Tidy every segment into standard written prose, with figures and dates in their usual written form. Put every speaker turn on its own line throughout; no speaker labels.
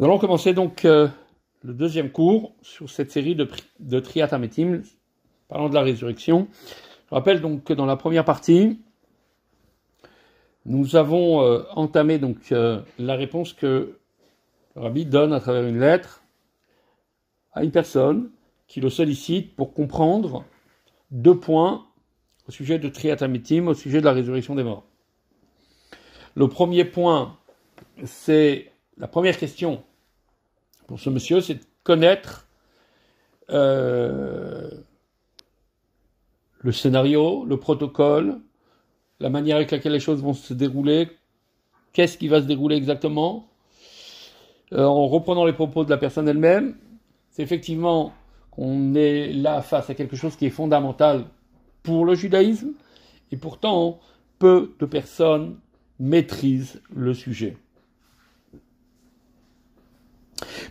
Nous allons commencer donc le deuxième cours sur cette série de Triat HaMetim, parlant de la résurrection. Je rappelle donc que dans la première partie, nous avons entamé donc la réponse que le Rabbi donne à travers une lettre à une personne qui le sollicite pour comprendre 2 points au sujet de Triat HaMetim, au sujet de la résurrection des morts. Le premier point, c'est la première question pour ce monsieur, c'est de connaître le scénario, le protocole, la manière avec laquelle les choses vont se dérouler, qu'est-ce qui va se dérouler exactement. En reprenant les propos de la personne elle-même, c'est effectivement qu'on est là face à quelque chose qui est fondamental pour le judaïsme, et pourtant, peu de personnes maîtrisent le sujet.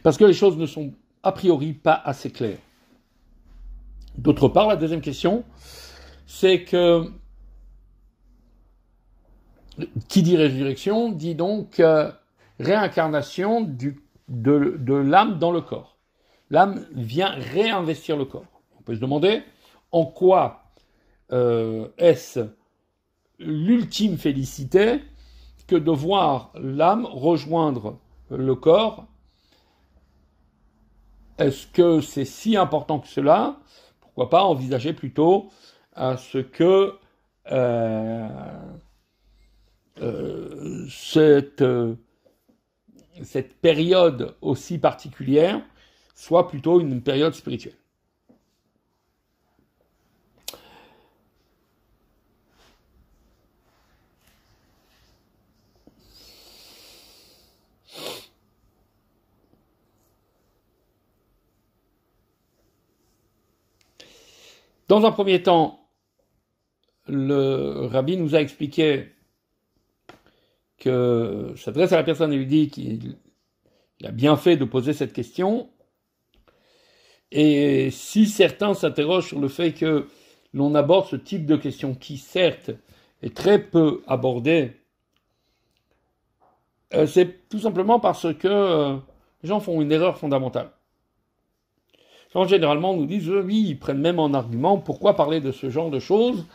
Parce que les choses ne sont a priori pas assez claires. D'autre part, la deuxième question, c'est que qui dit résurrection dit donc réincarnation de l'âme dans le corps. L'âme vient réinvestir le corps. On peut se demander en quoi est-ce l'ultime félicité que de voir l'âme rejoindre le corps. Est-ce que c'est si important que cela? Pourquoi pas envisager plutôt à ce que cette période aussi particulière soit plutôt une période spirituelle. Dans un premier temps, le Rabbi nous a expliqué que s'adresse à la personne et lui dit qu'il a bien fait de poser cette question. Et si certains s'interrogent sur le fait que l'on aborde ce type de question qui, certes, est très peu abordé, c'est tout simplement parce que les gens font une erreur fondamentale. Les gens, généralement, nous disent, oui, ils prennent même en argument, pourquoi parler de ce genre de choses,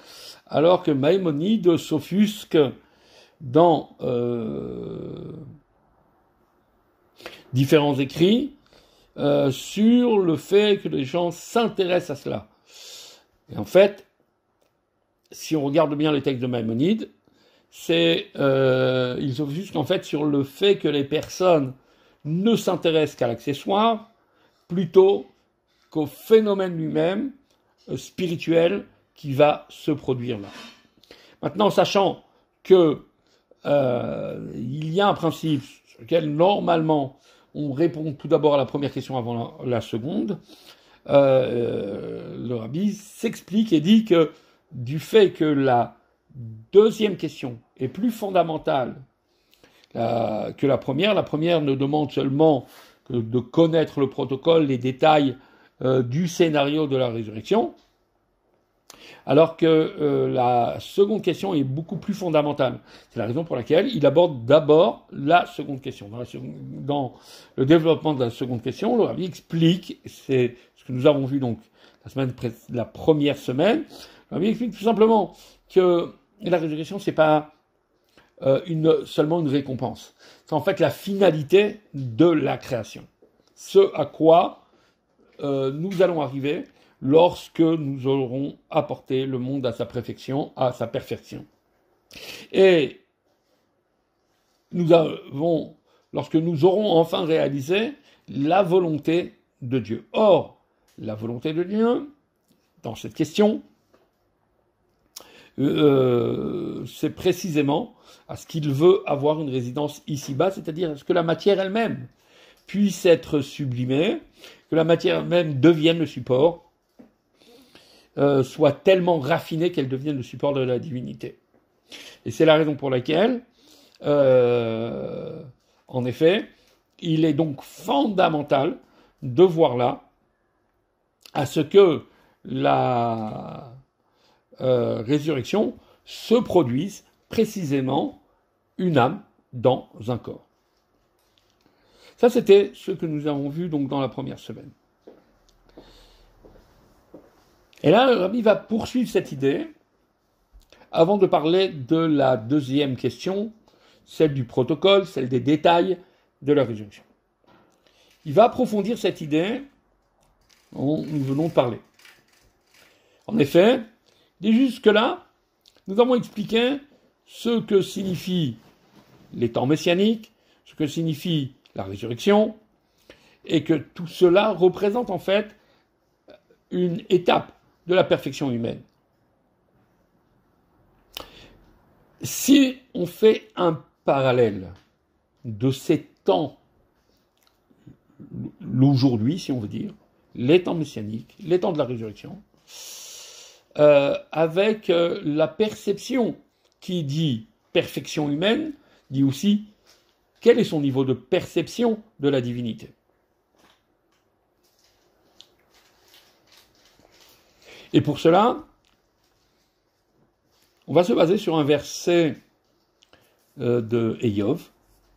alors que Maïmonide s'offusque dans différents écrits sur le fait que les gens s'intéressent à cela. Et en fait, si on regarde bien les textes de Maïmonide, ils s'offusquent en fait sur le fait que les personnes ne s'intéressent qu'à l'accessoire, plutôt qu'au phénomène lui-même spirituel qui va se produire là. Maintenant, sachant que il y a un principe sur lequel normalement on répond tout d'abord à la première question avant la seconde, le Rabbi s'explique et dit que du fait que la deuxième question est plus fondamentale que la première ne demande seulement que de connaître le protocole, les détails du scénario de la résurrection, alors que la seconde question est beaucoup plus fondamentale. C'est la raison pour laquelle il aborde d'abord la seconde question. Dans le développement de la seconde question, le Rabbi explique, c'est ce que nous avons vu donc la première semaine, le Rabbi explique tout simplement que la résurrection, c'est pas seulement une récompense. C'est en fait la finalité de la création. Ce à quoi nous allons arriver lorsque nous aurons apporté le monde à sa perfection, Et lorsque nous aurons enfin réalisé la volonté de Dieu. Or, la volonté de Dieu, dans cette question, c'est précisément à ce qu'il veut avoir une résidence ici-bas, c'est-à-dire à ce que la matière elle-même puisse être sublimée, que la matière elle-même devienne le support, soit tellement raffinée qu'elle devienne le support de la divinité. Et c'est la raison pour laquelle, en effet, il est donc fondamental de voir là à ce que la résurrection se produise précisément une âme dans un corps. Ça, c'était ce que nous avons vu donc dans la première semaine. Et là, le Rabbi va poursuivre cette idée avant de parler de la deuxième question, celle du protocole, celle des détails de la résurrection. Il va approfondir cette idée dont nous venons de parler. En effet, dès jusque-là, nous avons expliqué ce que signifient les temps messianiques, ce que signifie la résurrection, et que tout cela représente en fait une étape de la perfection humaine. Si on fait un parallèle de ces temps, l'aujourd'hui, si on veut dire, les temps messianiques, les temps de la résurrection, avec la perception qui dit perfection humaine, dit aussi quel est son niveau de perception de la divinité. Et pour cela, on va se baser sur un verset de Eïov.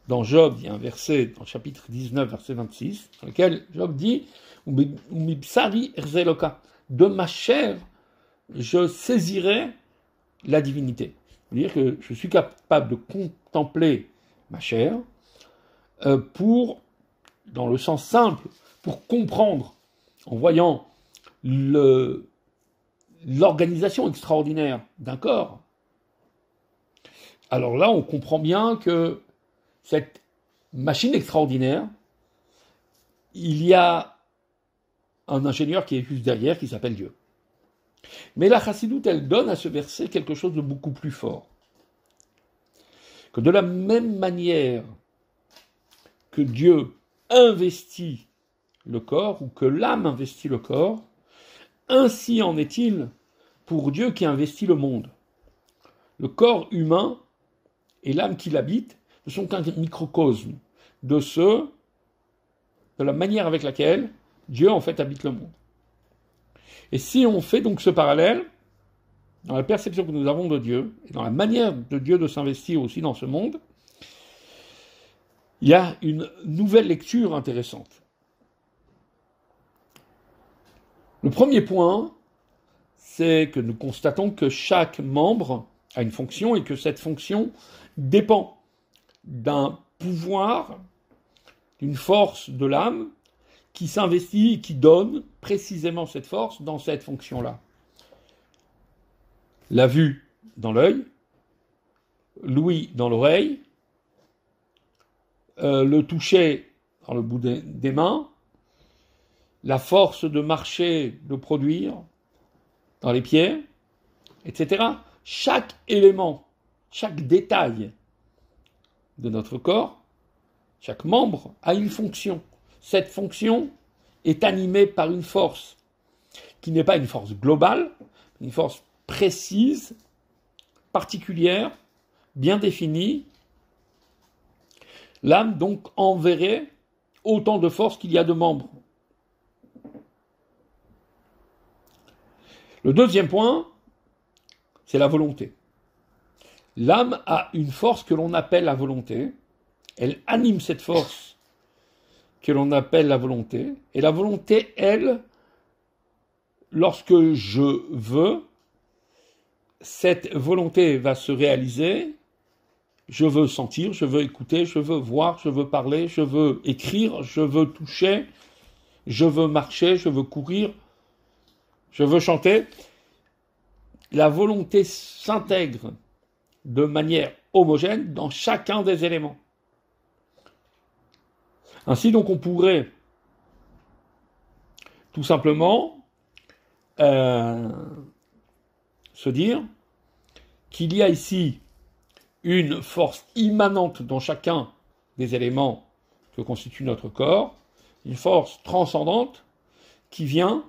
Dans Job, il y a un verset, dans le chapitre 19, verset 26, dans lequel Job dit « Umibsari erzeloka » de ma chair, je saisirai la divinité. C'est-à-dire que je suis capable de contempler ma chair pour, dans le sens simple, pour comprendre, en voyant l'organisation extraordinaire d'un corps. Alors là, on comprend bien que cette machine extraordinaire, il y a un ingénieur qui est juste derrière, qui s'appelle Dieu. Mais la Chassidoute, elle donne à ce verset quelque chose de beaucoup plus fort. Que de la même manière que Dieu investit le corps, ou que l'âme investit le corps, ainsi en est-il pour Dieu qui investit le monde. Le corps humain et l'âme qui l'habite ne sont qu'un microcosme de la manière avec laquelle Dieu en fait habite le monde. Et si on fait donc ce parallèle, dans la perception que nous avons de Dieu, et dans la manière de Dieu de s'investir aussi dans ce monde, il y a une nouvelle lecture intéressante. Le premier point, c'est que nous constatons que chaque membre a une fonction et que cette fonction dépend d'un pouvoir, d'une force de l'âme qui s'investit et qui donne précisément cette force dans cette fonction-là. La vue dans l'œil, l'ouïe dans l'oreille, le toucher dans le bout des mains, la force de marcher, de produire dans les pieds, etc. Chaque élément, chaque détail de notre corps, chaque membre a une fonction. Cette fonction est animée par une force qui n'est pas une force globale, une force précise, particulière, bien définie. L'âme donc enverrait autant de force qu'il y a de membres. Le deuxième point, c'est la volonté. L'âme a une force que l'on appelle la volonté. Elle anime cette force que l'on appelle la volonté. Et la volonté, elle, lorsque je veux, cette volonté va se réaliser. Je veux sentir, je veux écouter, je veux voir, je veux parler, je veux écrire, je veux toucher, je veux marcher, je veux courir, je veux chanter. La volonté s'intègre de manière homogène dans chacun des éléments. Ainsi donc on pourrait tout simplement se dire qu'il y a ici une force immanente dans chacun des éléments que constitue notre corps, une force transcendante qui vient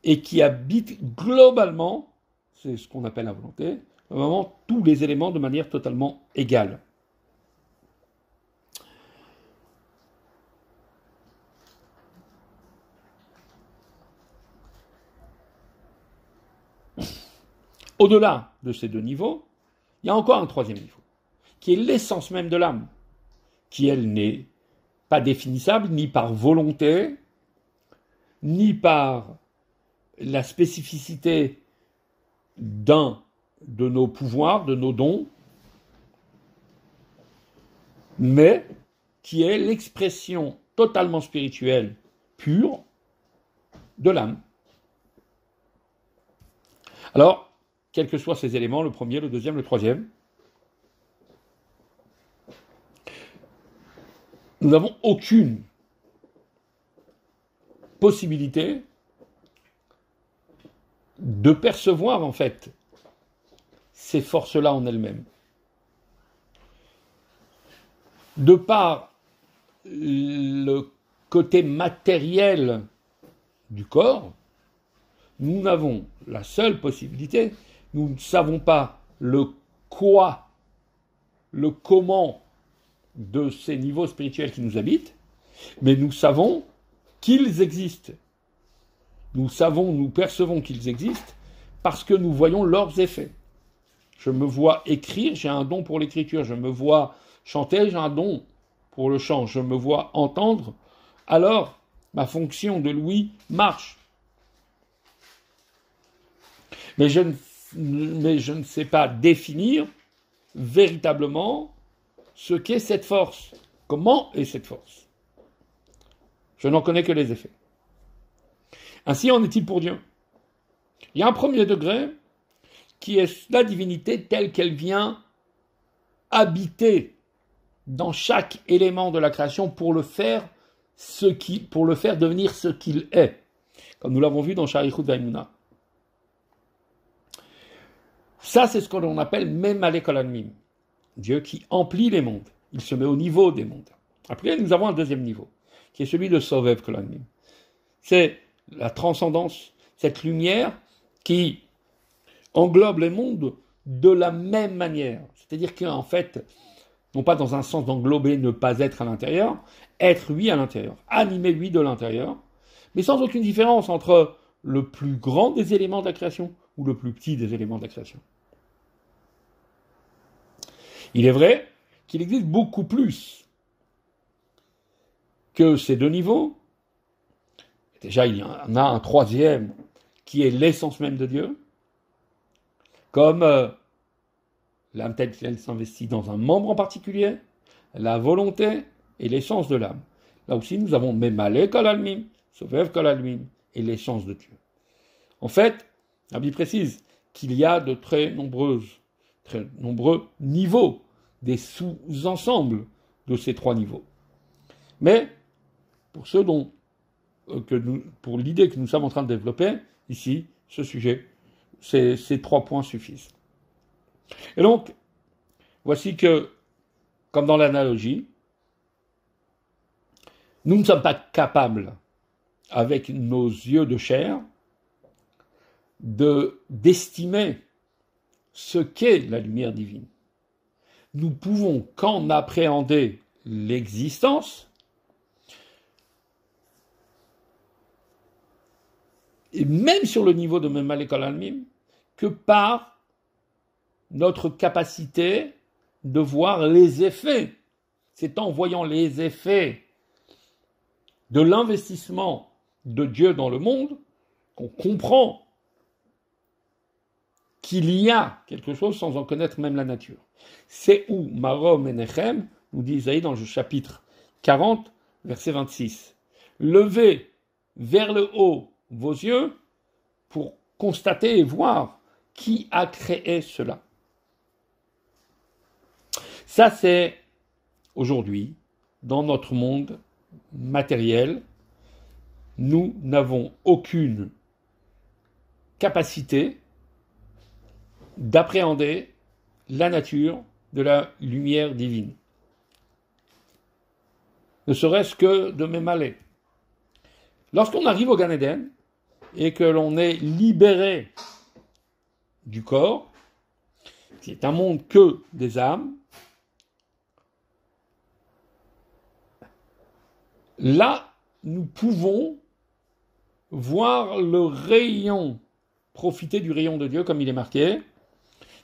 et qui habite globalement, c'est ce qu'on appelle la volonté, vraiment tous les éléments de manière totalement égale. Au-delà de ces deux niveaux, il y a encore un troisième niveau, qui est l'essence même de l'âme, qui elle n'est pas définissable ni par volonté, ni par la spécificité d'un de nos pouvoirs, de nos dons, mais qui est l'expression totalement spirituelle, pure, de l'âme. Alors, quels que soient ces éléments, le premier, le deuxième, le troisième, nous n'avons aucune possibilité de percevoir, en fait, ces forces-là en elles-mêmes. De par le côté matériel du corps, nous n'avons la seule possibilité, nous ne savons pas le quoi, le comment de ces niveaux spirituels qui nous habitent, mais nous savons qu'ils existent. Nous percevons qu'ils existent parce que nous voyons leurs effets. Je me vois écrire, j'ai un don pour l'écriture. Je me vois chanter, j'ai un don pour le chant. Je me vois entendre, alors ma fonction de l'ouïe marche. Mais je ne sais pas définir véritablement ce qu'est cette force. Comment est cette force? Je n'en connais que les effets. Ainsi en est-il pour Dieu. Il y a un premier degré qui est la divinité telle qu'elle vient habiter dans chaque élément de la création pour le faire devenir ce qu'il est, comme nous l'avons vu dans Sharichut Vaimuna. Ça, c'est ce que l'on appelle Memale Kol Almim, Dieu qui emplit les mondes. Il se met au niveau des mondes. Après, nous avons un deuxième niveau, qui est celui de Sovev Kol Almim. C'est la transcendance, cette lumière qui englobe les mondes de la même manière. C'est-à-dire qu'en fait, non pas dans un sens d'englober, ne pas être à l'intérieur, être lui à l'intérieur, animer lui de l'intérieur, mais sans aucune différence entre le plus grand des éléments de la création ou le plus petit des éléments de la création. Il est vrai qu'il existe beaucoup plus que ces deux niveaux. Déjà, il y en a un troisième qui est l'essence même de Dieu, comme l'âme telle qu'elle s'investit dans un membre en particulier, la volonté et l'essence de l'âme. Là aussi, nous avons Memale Kol Almim, Sovev Kol Almim et l'essence de Dieu. En fait, la Bible précise qu'il y a de très nombreux niveaux, des sous-ensembles de ces trois niveaux. Mais, pour l'idée que nous sommes en train de développer, ici, ce sujet, ces 3 points suffisent. Et donc, voici que, comme dans l'analogie, nous ne sommes pas capables, avec nos yeux de chair, d'estimer ce qu'est la lumière divine. Nous pouvons qu'en appréhender l'existence, et même sur le niveau de Memale Kol Almim, que par notre capacité de voir les effets. C'est en voyant les effets de l'investissement de Dieu dans le monde qu'on comprend qu'il y a quelque chose sans en connaître même la nature. C'est où Marom et Nechem, nous dit Isaïe dans le chapitre 40, verset 26. Levez vers le haut vos yeux pour constater et voir qui a créé cela. Ça, c'est aujourd'hui, dans notre monde matériel, nous n'avons aucune capacité d'appréhender la nature de la lumière divine. Ne serait-ce que de Memale. Lorsqu'on arrive au Gan Eden et que l'on est libéré du corps, qui est un monde que des âmes, là, nous pouvons voir le rayon, profiter du rayon de Dieu comme il est marqué,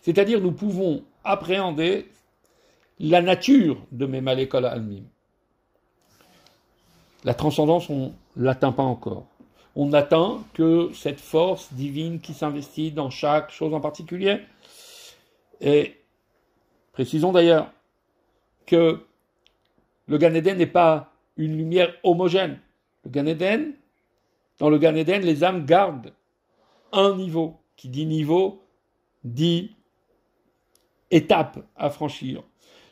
c'est-à-dire nous pouvons appréhender la nature de Memale Kol Almim. La transcendance, on ne l'atteint pas encore. On n'atteint que cette force divine qui s'investit dans chaque chose en particulier. Et précisons d'ailleurs que le Gan Eden n'est pas une lumière homogène. Dans le Gan Eden, les âmes gardent un niveau. Qui dit niveau, dit étape à franchir.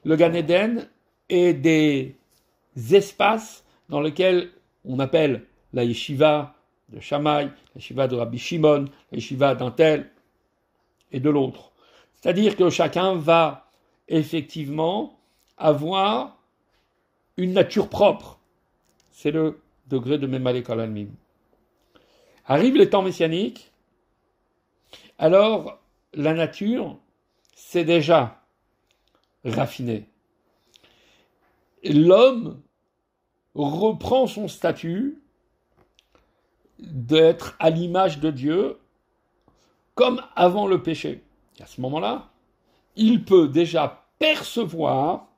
Le Gan Eden est des espaces dans lesquels on appelle la yeshiva de Shammai, la yeshiva de Rabbi Shimon, la yeshiva d'un tel et de l'autre. C'est-à-dire que chacun va effectivement avoir une nature propre. C'est le degré de Memale Kol Almin. Arrivent les temps messianiques, alors la nature s'est déjà raffinée. L'homme reprend son statut d'être à l'image de Dieu comme avant le péché. Et à ce moment-là, il peut déjà percevoir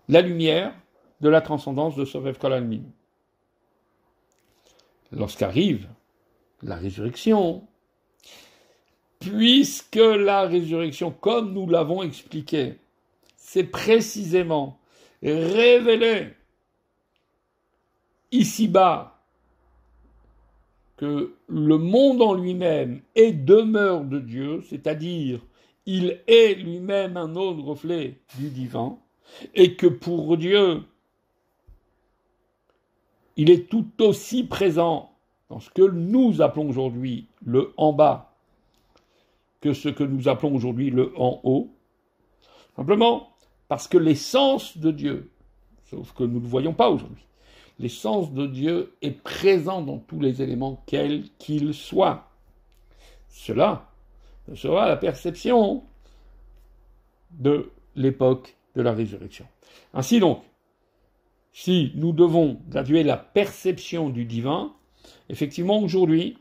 la lumière de la transcendance de Sovev Kol Almin. Lorsqu'arrive la résurrection, puisque la résurrection, comme nous l'avons expliqué, c'est précisément révéler ici-bas que le monde en lui-même est demeure de Dieu, c'est-à-dire il est lui-même un autre reflet du divin, et que pour Dieu, il est tout aussi présent dans ce que nous appelons aujourd'hui le en bas que ce que nous appelons aujourd'hui le en haut, simplement parce que l'essence de Dieu, sauf que nous ne le voyons pas aujourd'hui, l'essence de Dieu est présent dans tous les éléments, quels qu'ils soient. Cela sera la perception de l'époque de la résurrection. Ainsi donc, si nous devons graduer la perception du divin, effectivement aujourd'hui,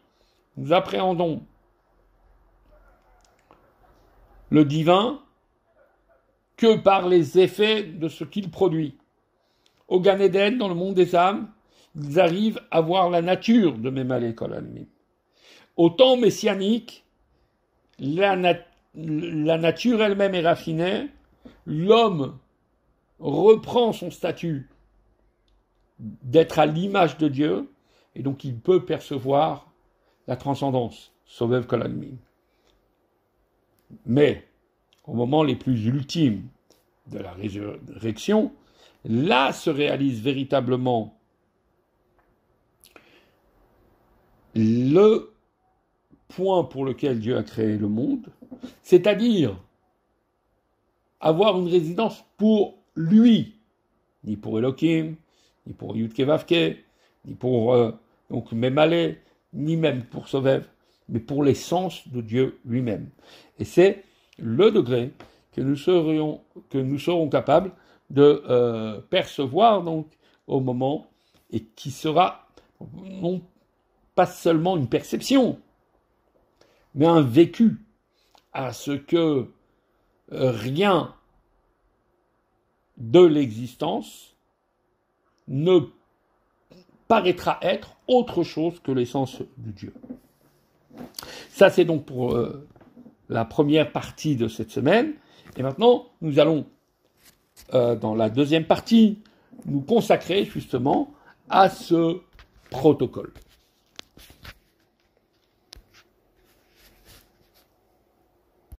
nous appréhendons le divin que par les effets de ce qu'il produit. Au Gan Eden, dans le monde des âmes, ils arrivent à voir la nature de Memale Kol Almin. Au temps messianique, la nature elle-même est raffinée, l'homme reprend son statut d'être à l'image de Dieu, et donc il peut percevoir la transcendance, Sovev Kol Almin. Mais, au moment les plus ultimes de la résurrection, là se réalise véritablement le point pour lequel Dieu a créé le monde, c'est-à-dire avoir une résidence pour lui, ni pour Elohim, ni pour Yudke Vavke, ni pour donc Memale, ni même pour Sovev, mais pour l'essence de Dieu lui-même. Et c'est le degré que nous serons capables de percevoir donc au moment, et qui sera non pas seulement une perception, mais un vécu à ce que rien de l'existence ne paraîtra être autre chose que l'essence de Dieu. Ça, c'est donc pour la première partie de cette semaine. Et maintenant, nous allons, dans la deuxième partie, nous consacrer justement à ce protocole.